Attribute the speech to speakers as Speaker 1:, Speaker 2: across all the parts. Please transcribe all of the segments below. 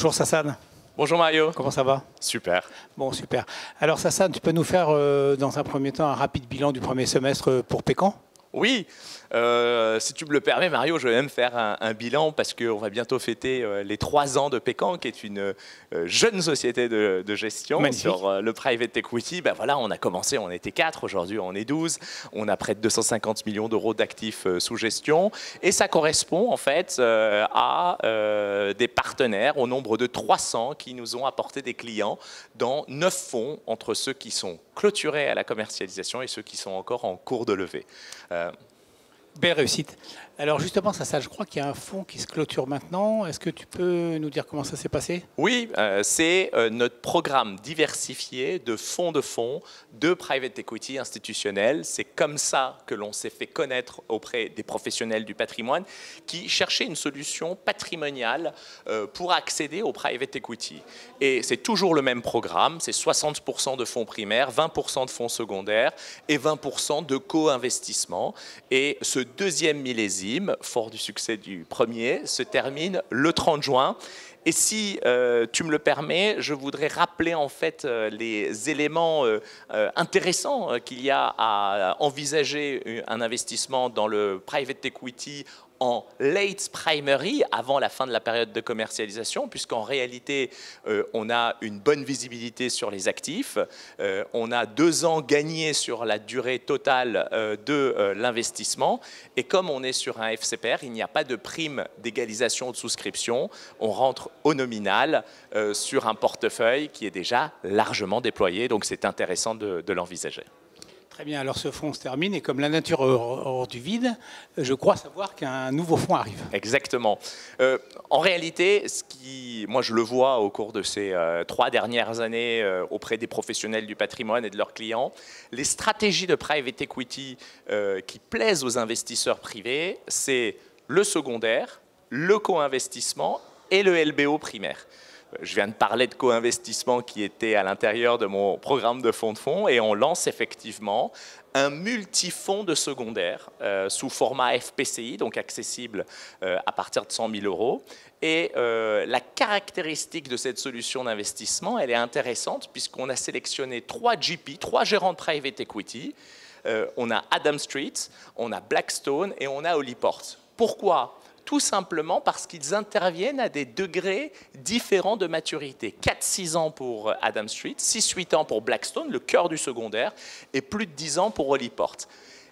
Speaker 1: Bonjour Sassane.
Speaker 2: Bonjour Mario.
Speaker 1: Comment ça va?
Speaker 2: Super.
Speaker 1: Bon, super. Alors Sassane, tu peux nous faire dans un premier temps un rapide bilan du premier semestre pour Pécan?
Speaker 2: Oui, si tu me le permets Mario, je vais même faire un bilan parce qu'on va bientôt fêter les 3 ans de Pécan, qui est une jeune société de gestion.
Speaker 1: Magnifique.
Speaker 2: Sur le private equity. Ben voilà, on a commencé, on était 4, aujourd'hui on est 12, on a près de 250 millions d'euros d'actifs sous gestion et ça correspond en fait à des partenaires au nombre de 300 qui nous ont apporté des clients dans 9 fonds, entre ceux qui sont clôturés à la commercialisation et ceux qui sont encore en cours de levée.
Speaker 1: Belle réussite. Alors justement, Sassane, je crois qu'il y a un fonds qui se clôture maintenant. Est-ce que tu peux nous dire comment ça s'est passé?
Speaker 2: Oui, c'est notre programme diversifié de fonds de private equity institutionnel. C'est comme ça que l'on s'est fait connaître auprès des professionnels du patrimoine qui cherchaient une solution patrimoniale pour accéder au private equity. Et c'est toujours le même programme, c'est 60% de fonds primaires, 20% de fonds secondaires et 20% de co-investissement. Et ce deuxième millésime, fort du succès du premier, se termine le 30 juin. Et si tu me le permets, je voudrais rappeler en fait les éléments intéressants qu'il y a à envisager un investissement dans le private equity en late primary, avant la fin de la période de commercialisation, puisqu'en réalité, on a une bonne visibilité sur les actifs, on a 2 ans gagnés sur la durée totale de l'investissement, et comme on est sur un FCPR, il n'y a pas de prime d'égalisation ou de souscription, on rentre au nominal sur un portefeuille qui est déjà largement déployé, donc c'est intéressant de l'envisager.
Speaker 1: Très bien, alors ce fonds se termine et comme la nature hors du vide, je crois savoir qu'un nouveau fonds arrive.
Speaker 2: Exactement. En réalité, moi je le vois au cours de ces 3 dernières années auprès des professionnels du patrimoine et de leurs clients, les stratégies de private equity qui plaisent aux investisseurs privés, c'est le secondaire, le co-investissement et le LBO primaire. Je viens de parler de co-investissement qui était à l'intérieur de mon programme de fonds et on lance effectivement un multifonds de secondaire sous format FPCI, donc accessible à partir de 100 000 euros. Et la caractéristique de cette solution d'investissement, elle est intéressante puisqu'on a sélectionné 3 GP, 3 gérants de private equity. On a Adam Street, on a Blackstone et on a Hollyport. Pourquoi ? Tout simplement parce qu'ils interviennent à des degrés différents de maturité. 4-6 ans pour Adam Street, 6-8 ans pour Blackstone, le cœur du secondaire, et plus de 10 ans pour Hollyport.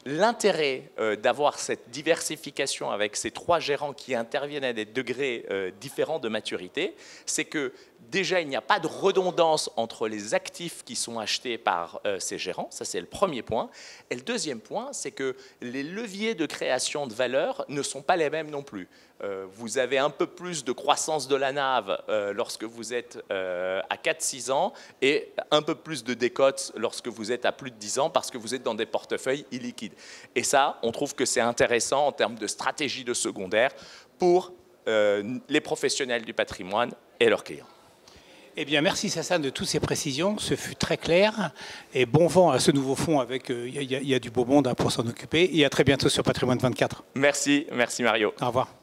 Speaker 2: L'intérêt d'avoir cette diversification avec ces 3 gérants qui interviennent à des degrés différents de maturité, c'est que déjà, il n'y a pas de redondance entre les actifs qui sont achetés par ces gérants. Ça, c'est le premier point. Et le deuxième point, c'est que les leviers de création de valeur ne sont pas les mêmes non plus. Vous avez un peu plus de croissance de la NAV lorsque vous êtes à 4-6 ans et un peu plus de décote lorsque vous êtes à plus de 10 ans parce que vous êtes dans des portefeuilles illiquides. Et ça, on trouve que c'est intéressant en termes de stratégie de secondaire pour les professionnels du patrimoine et leurs clients.
Speaker 1: Eh bien, merci Sassane de toutes ces précisions, ce fut très clair. Et bon vent à ce nouveau fonds avec, il y a du beau monde pour s'en occuper. Et à très bientôt sur Patrimoine 24.
Speaker 2: Merci Mario.
Speaker 1: Au revoir.